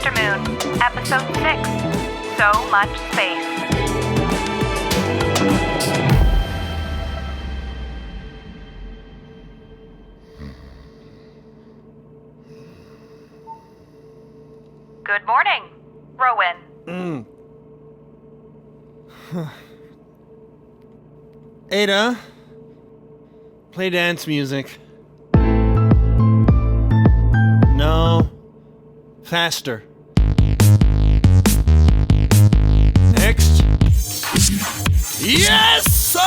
Aftermoon, Episode 6, So Much Space. Good morning, Rowan. Ada, play dance music. No. Faster. Next. Yes, sir!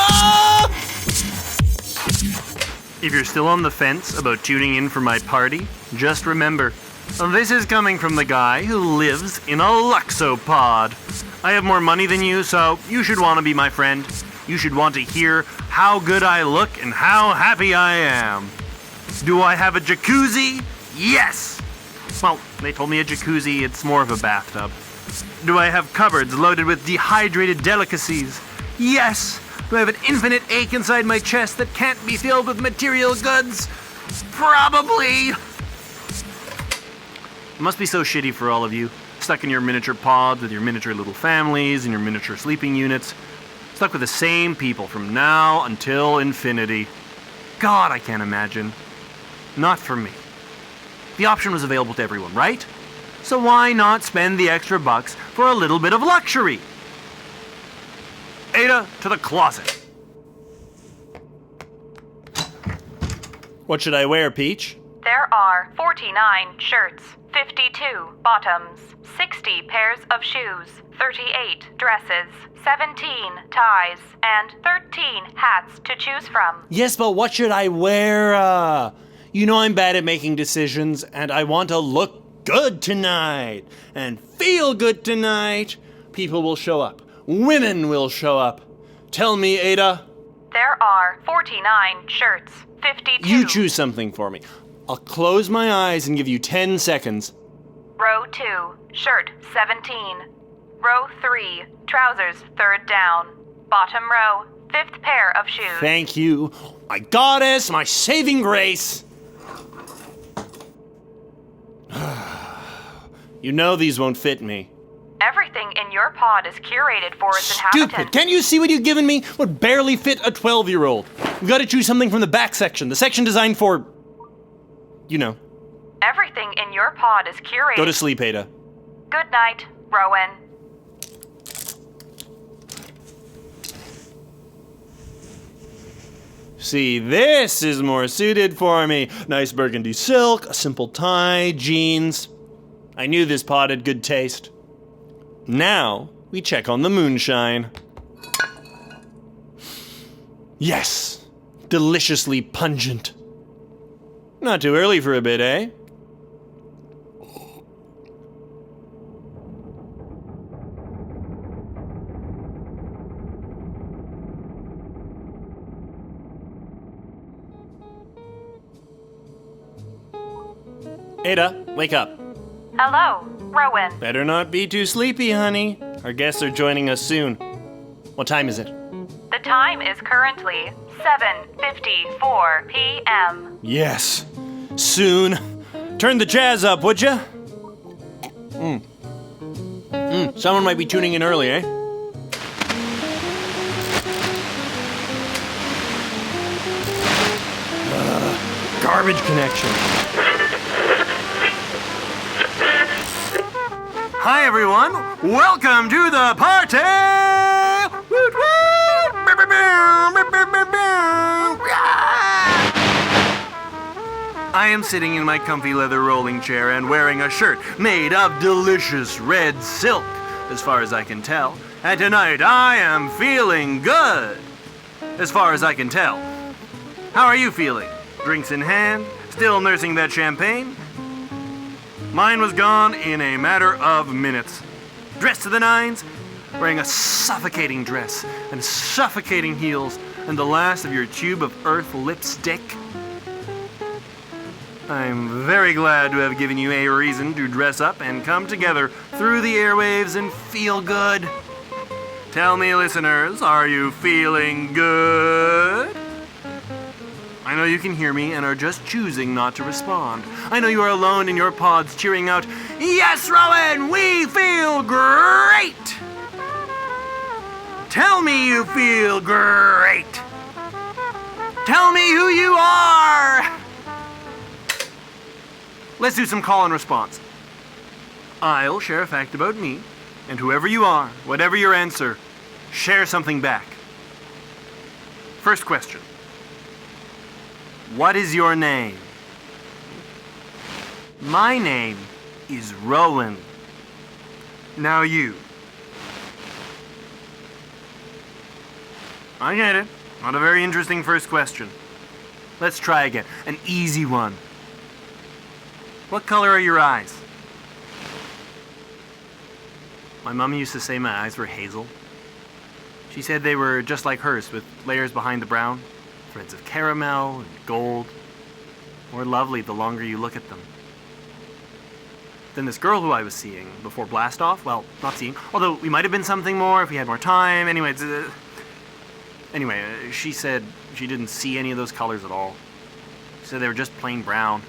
If you're still on the fence about tuning in for my party, just remember, this is coming from the guy who lives in a Luxopod. I have more money than you, so you should want to be my friend. You should want to hear how good I look and how happy I am. Do I have a jacuzzi? Yes! Well, they told me a jacuzzi, it's more of a bathtub. Do I have cupboards loaded with dehydrated delicacies? Yes! Do I have an infinite ache inside my chest that can't be filled with material goods? Probably! It must be so shitty for all of you, stuck in your miniature pods with your miniature little families and your miniature sleeping units, stuck with the same people from now until infinity. God, I can't imagine. Not for me. The option was available to everyone, right? So why not spend the extra bucks for a little bit of luxury? Ada, to the closet. What should I wear, Peach? There are 49 shirts, 52 bottoms, 60 pairs of shoes, 38 dresses, 17 ties, and 13 hats to choose from. Yes, but what should I wear? You know I'm bad at making decisions, and I want to look good tonight, and feel good tonight. People will show up. Women will show up. Tell me, Ada. There are 49 shirts, 52... You choose something for me. I'll close my eyes and give you 10 seconds. Row 2, shirt 17. Row 3, trousers 3rd down. Bottom row, 5th pair of shoes. Thank you, my goddess, my saving grace. You know these won't fit me. Everything in your pod is curated for its inhabitants. Stupid! Can't you see what you've given me? Would barely fit a 12-year-old. We've got to choose something from the back section. The section designed for... you know. Everything in your pod is curated. Go to sleep, Ada. Good night, Rowan. See, this is more suited for me. Nice burgundy silk, a simple tie, jeans. I knew this pod had good taste. Now, we check on the moonshine. Yes! Deliciously pungent. Not too early for a bit, eh? Ada, wake up. Hello, Rowan. Better not be too sleepy, honey. Our guests are joining us soon. What time is it? The time is currently 7:54 p.m. Yes. Soon. Turn the jazz up, would ya? Someone might be tuning in early, eh? Garbage connection. Hi everyone, welcome to the party! Woot woot! I am sitting in my comfy leather rolling chair and wearing a shirt made of delicious red silk, as far as I can tell. And tonight I am feeling good, as far as I can tell. How are you feeling? Drinks in hand? Still nursing that champagne? Mine was gone in a matter of minutes. Dressed to the nines, wearing a suffocating dress and suffocating heels and the last of your tube of earth lipstick. I'm very glad to have given you a reason to dress up and come together through the airwaves and feel good. Tell me, listeners, are you feeling good? I I know you can hear me and are just choosing not to respond. I know you are alone in your pods cheering out, "Yes, Rowan, we feel great!" Tell me you feel great. Tell me who you are. Let's do some call and response. I'll share a fact about me, and whoever you are, whatever your answer, share something back. First question. What is your name? My name is Rowan. Now you. I get it. Not a very interesting first question. Let's try again. An easy one. What color are your eyes? My mom used to say my eyes were hazel. She said they were just like hers, with layers behind the brown, threads of caramel and gold. More lovely the longer you look at them. Then this girl who I was seeing before blast-off, well, not seeing, although we might have been something more if we had more time. Anyway, she said she didn't see any of those colors at all. She said they were just plain brown.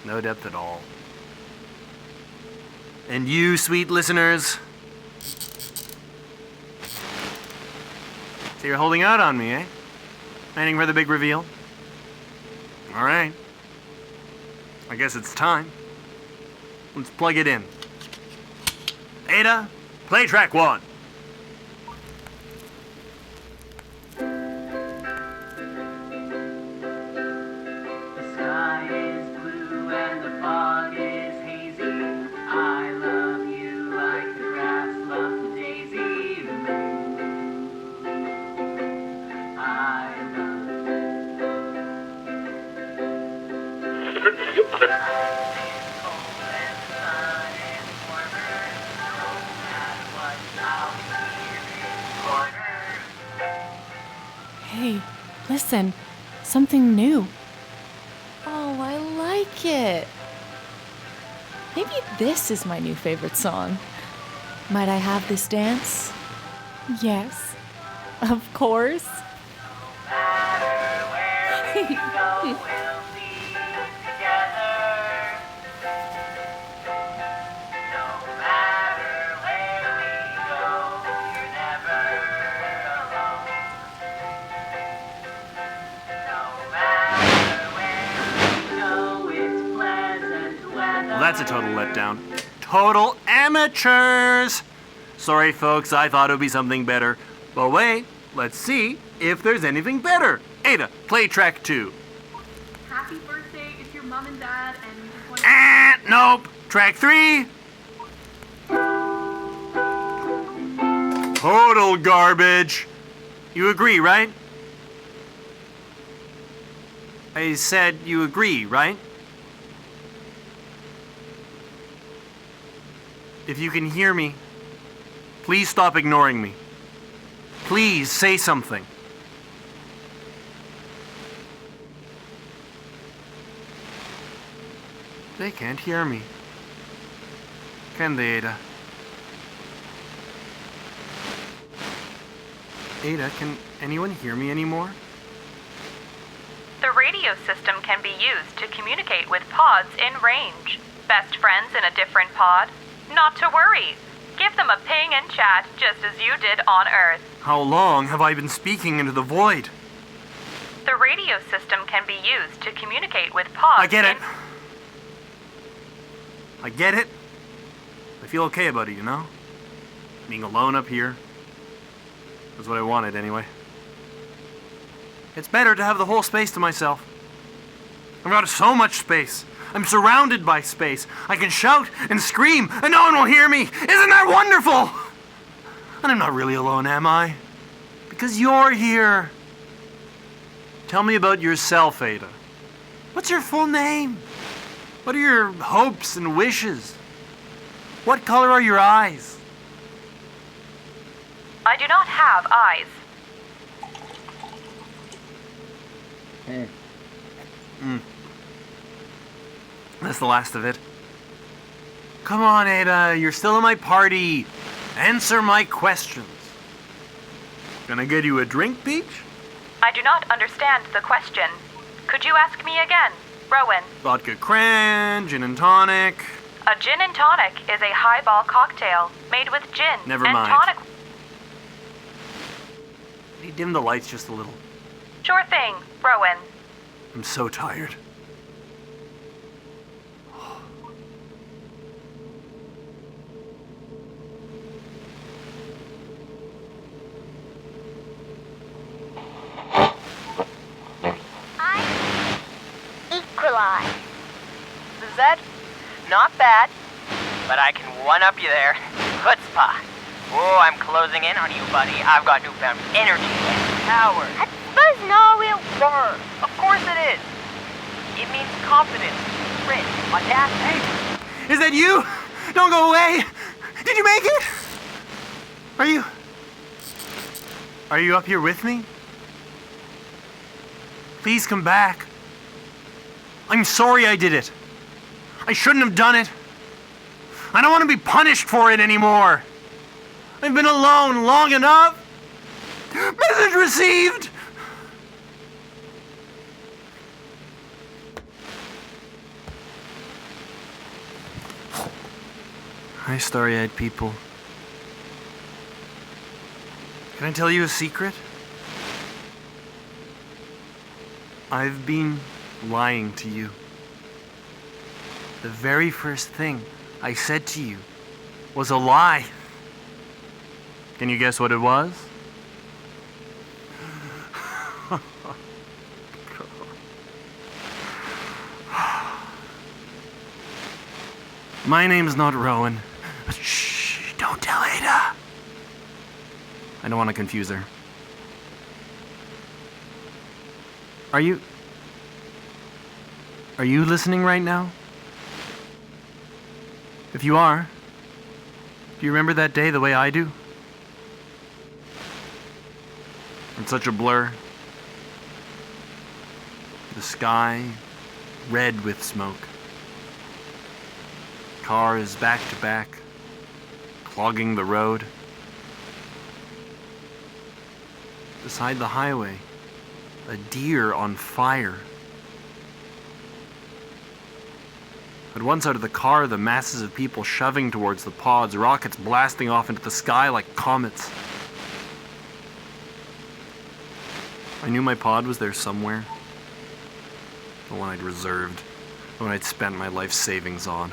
No depth at all. And you, sweet listeners. So you're holding out on me, eh? Waiting for the big reveal? All right. I guess it's time. Let's plug it in. Ada, play track 1. Hey, listen, something new. Oh, I like it. Maybe this is my new favorite song. Might I have this dance? Yes, of course. Well, that's a total letdown. Total amateurs! Sorry, folks, I thought it would be something better. But wait, let's see if there's anything better. Ada, play track 2. Happy birthday, it's your mom and dad, and we just want to... Nope. Track 3. Total garbage. You agree, right? I said you agree, right? If you can hear me, please stop ignoring me. Please say something. They can't hear me. Can they, Ada? Ada, can anyone hear me anymore? The radio system can be used to communicate with pods in range. Best friends in a different pod? Not to worry. Give them a ping and chat just as you did on Earth. How long have I been speaking into the void? The radio system can be used to communicate with pods. I get it. I get it. I feel okay about it, you know? Being alone up here. That's what I wanted anyway. It's better to have the whole space to myself. I've got so much space. I'm surrounded by space. I can shout and scream and no one will hear me. Isn't that wonderful? And I'm not really alone, am I? Because you're here. Tell me about yourself, Ada. What's your full name? What are your hopes and wishes? What color are your eyes? I do not have eyes. That's the last of it. Come on, Ada, you're still in my party. Answer my questions. Gonna get you a drink, Peach? I do not understand the question. Could you ask me again, Rowan? Vodka cran, gin and tonic. A gin and tonic is a highball cocktail made with gin Never and mind. tonic. Can you dim the lights just a little? Sure thing, Rowan. I'm so tired. Equalize. Zed, not bad, but I can one-up you there. Chutzpah. Oh, I'm closing in on you, buddy. I've got newfound energy and power. That's supposed no real word. Of course it is. It means confidence, grit, audacity. Is that you? Don't go away! Did you make it? Are you up here with me? Please come back. I'm sorry I did it. I shouldn't have done it. I don't want to be punished for it anymore. I've been alone long enough. Message received. Hi, starry-eyed people. Can I tell you a secret? I've been lying to you. The very first thing I said to you was a lie. Can you guess what it was? My name's not Rowan. Shh, don't tell Ada. I don't want to confuse her. Are you listening right now? If you are, do you remember that day the way I do? It's such a blur. The sky, red with smoke. Cars back to back, clogging the road. Beside the highway, a deer on fire. At one side of the car, the masses of people shoving towards the pods, rockets blasting off into the sky like comets. I knew my pod was there somewhere. The one I'd reserved, the one I'd spent my life savings on.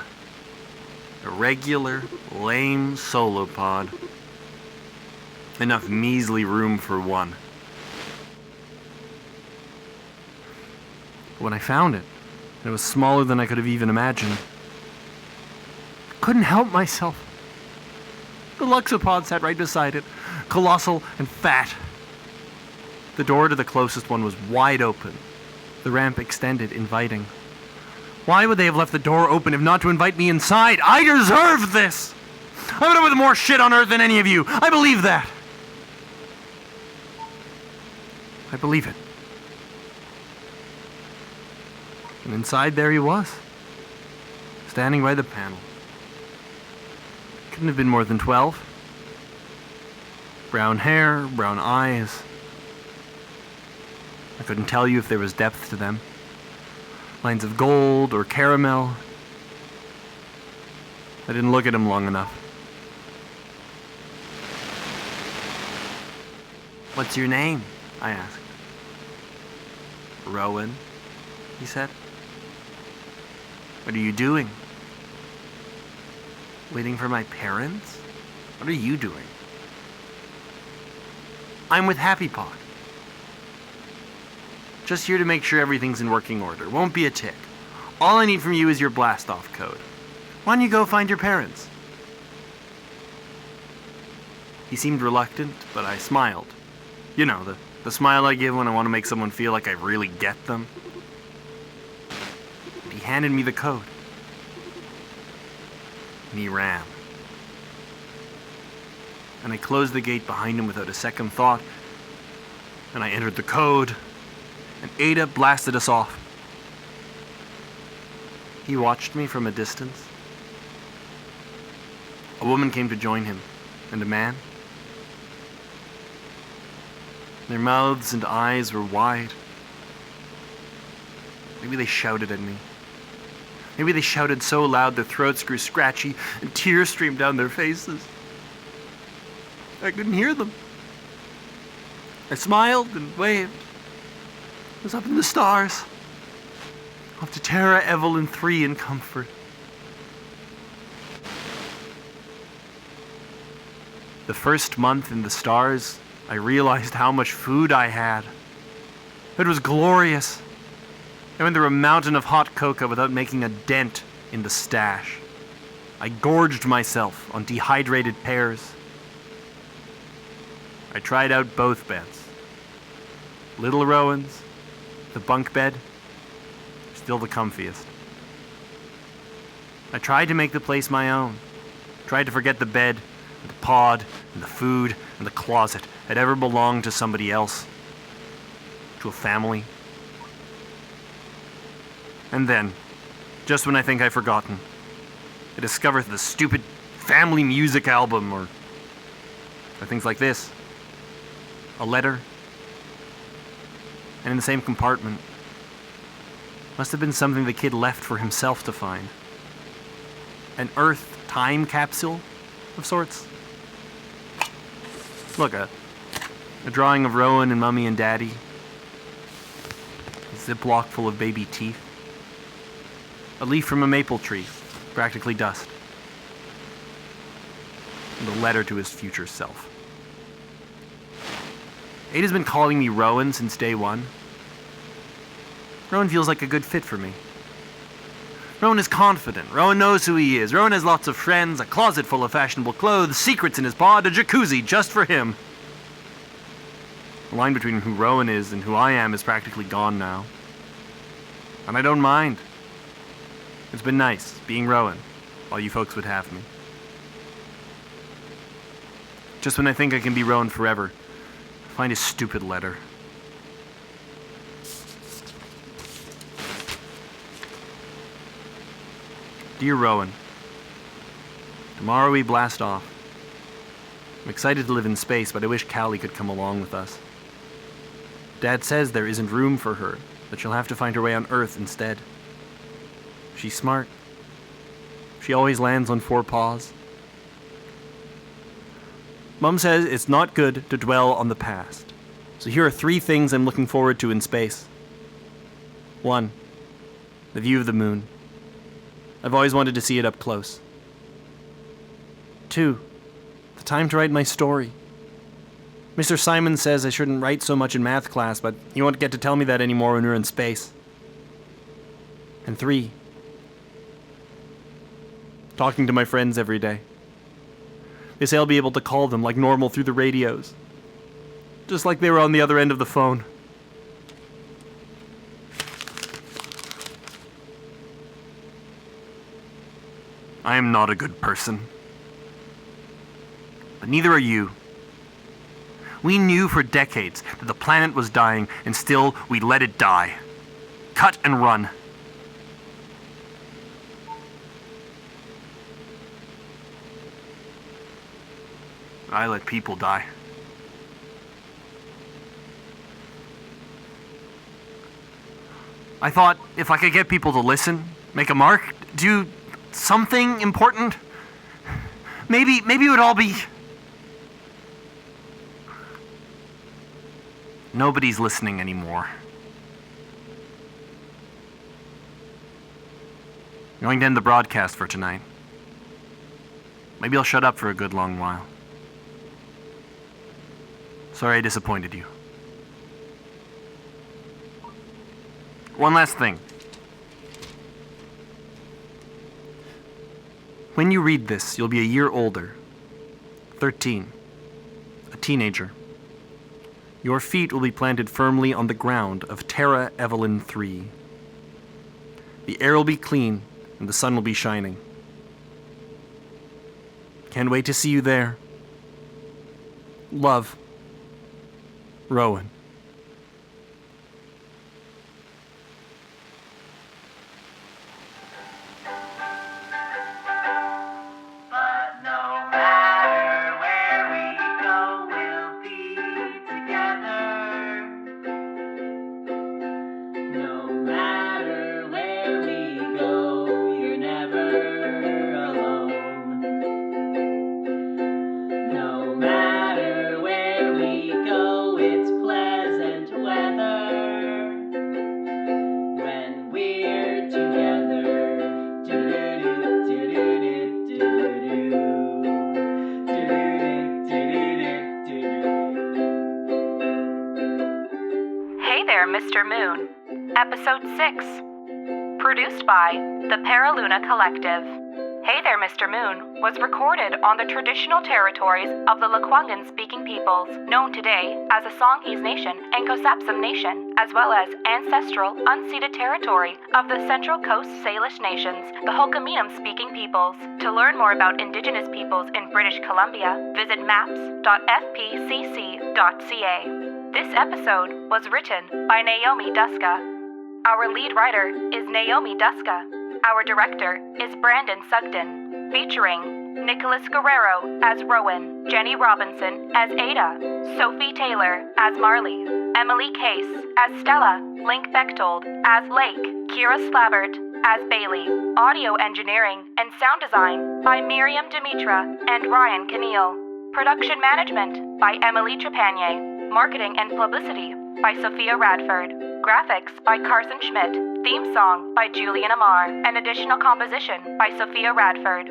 A regular, lame solo pod. Enough measly room for one. But when I found it, and it was smaller than I could have even imagined, I couldn't help myself. The Luxopod sat right beside it, colossal and fat. The door to the closest one was wide open. The ramp extended, inviting. Why would they have left the door open if not to invite me inside? I deserved this! I'm with more shit on Earth than any of you. I believe that. I believe it. And inside there he was, standing by the panel. Couldn't have been more than 12. Brown hair, brown eyes. I couldn't tell you if there was depth to them. Lines of gold or caramel. I didn't look at him long enough. What's your name? I asked. Rowan, he said. What are you doing? Waiting for my parents? What are you doing? I'm with Happy Pod. Just here to make sure everything's in working order. Won't be a tick. All I need from you is your blast-off code. Why don't you go find your parents? He seemed reluctant, but I smiled. You know, the smile I give when I want to make someone feel like I really get them. And he handed me the code. And he ran. And I closed the gate behind him without a second thought. And I entered the code. And Ada blasted us off. He watched me from a distance. A woman came to join him, and a man. Their mouths and eyes were wide. Maybe they shouted at me. Maybe they shouted so loud their throats grew scratchy and tears streamed down their faces. I couldn't hear them. I smiled and waved. I was up in the stars. Off to Terra Evelyn 3 in comfort. The first month in the stars, I realized how much food I had. It was glorious. I went through a mountain of hot cocoa without making a dent in the stash. I gorged myself on dehydrated pears. I tried out both beds. Little Rowan's, the bunk bed, still the comfiest. I tried to make the place my own. Tried to forget the bed, and the pod, and the food, and the closet had ever belonged to somebody else. To a family. And then, just when I think I've forgotten, I discovered the stupid family music album or things like this. A letter. And in the same compartment. Must have been something the kid left for himself to find. An Earth time capsule of sorts. Look, a drawing of Rowan and Mummy and Daddy. A Ziploc full of baby teeth. A leaf from a maple tree, practically dust. And a letter to his future self. Ada's been calling me Rowan since day one. Rowan feels like a good fit for me. Rowan is confident. Rowan knows who he is. Rowan has lots of friends, a closet full of fashionable clothes, secrets in his pod, a jacuzzi just for him. The line between who Rowan is and who I am is practically gone now. And I don't mind. It's been nice being Rowan, while you folks would have me. Just when I think I can be Rowan forever, I find his stupid letter. Dear Rowan, tomorrow we blast off. I'm excited to live in space, but I wish Callie could come along with us. Dad says there isn't room for her, that she'll have to find her way on Earth instead. She's smart. She always lands on 4 paws. Mum says it's not good to dwell on the past. So here are 3 things I'm looking forward to in space. 1. The view of the moon. I've always wanted to see it up close. 2. The time to write my story. Mr. Simon says I shouldn't write so much in math class, but he won't get to tell me that anymore when we're in space. And 3. Talking to my friends every day. They say I'll be able to call them like normal through the radios. Just like they were on the other end of the phone. I am not a good person. But neither are you. We knew for decades that the planet was dying, and still we let it die. Cut and run. I let people die. I thought if I could get people to listen, make a mark, do something important, maybe it would all be... Nobody's listening anymore. I'm going to end the broadcast for tonight. Maybe I'll shut up for a good long while. Sorry I disappointed you. One last thing. When you read this, you'll be a year older. 13. A teenager. Your feet will be planted firmly on the ground of Terra Evelyn 3. The air will be clean, and the sun will be shining. Can't wait to see you there. Love, Rowan. No matter where we go, we'll be together. Episode 6. Produced by the PerilunaCollective. Hey There, Mr. Moon was recorded on the traditional territories of the Lekwungen-speaking peoples, known today as the Songhees Nation and Kosapsum Nation, as well as ancestral, unceded territory of the Central Coast Salish Nations, the Hokaminam-speaking peoples. To learn more about Indigenous peoples in British Columbia, visit maps.fpcc.ca. This episode was written by Naomi Duska. Our lead writer is Naomi Duska. Our director is Brandon Sugden, featuring Nicholas Guerrero as Rowan, Jenny Robinson as Ada, Sophie Taylor as Marley, Emily Case as Stella, Link Bechtold as Lake, Kira Slavert as Bailey. Audio engineering and sound design by Miriam Dimitra and Ryan Keneal. Production management by Emily Trepanier. Marketing and publicity by Sophia Radford. Graphics by Carson Schmidt. Theme song by Julian Amar. And additional composition by Sophia Radford.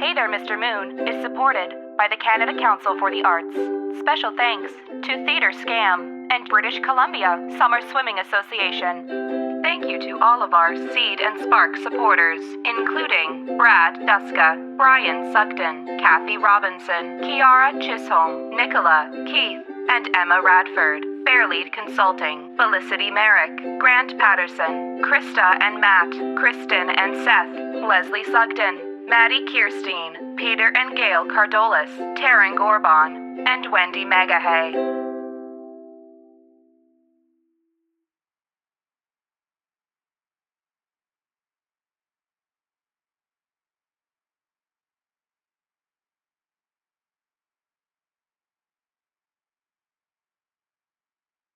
Hey There, Mr. Moon is supported by the Canada Council for the Arts. Special thanks to Theatre Scam and British Columbia Summer Swimming Association. Thank you to all of our Seed and Spark supporters, including Brad Duska, Brian Sugden, Kathy Robinson, Kiara Chisholm, Nicola, Keith, and Emma Radford. Fairlead Consulting, Felicity Merrick, Grant Patterson, Krista and Matt, Kristen and Seth, Leslie Sugden, Maddie Kirstein, Peter and Gail Cardolis, Taryn Gorbon, and Wendy Megahay.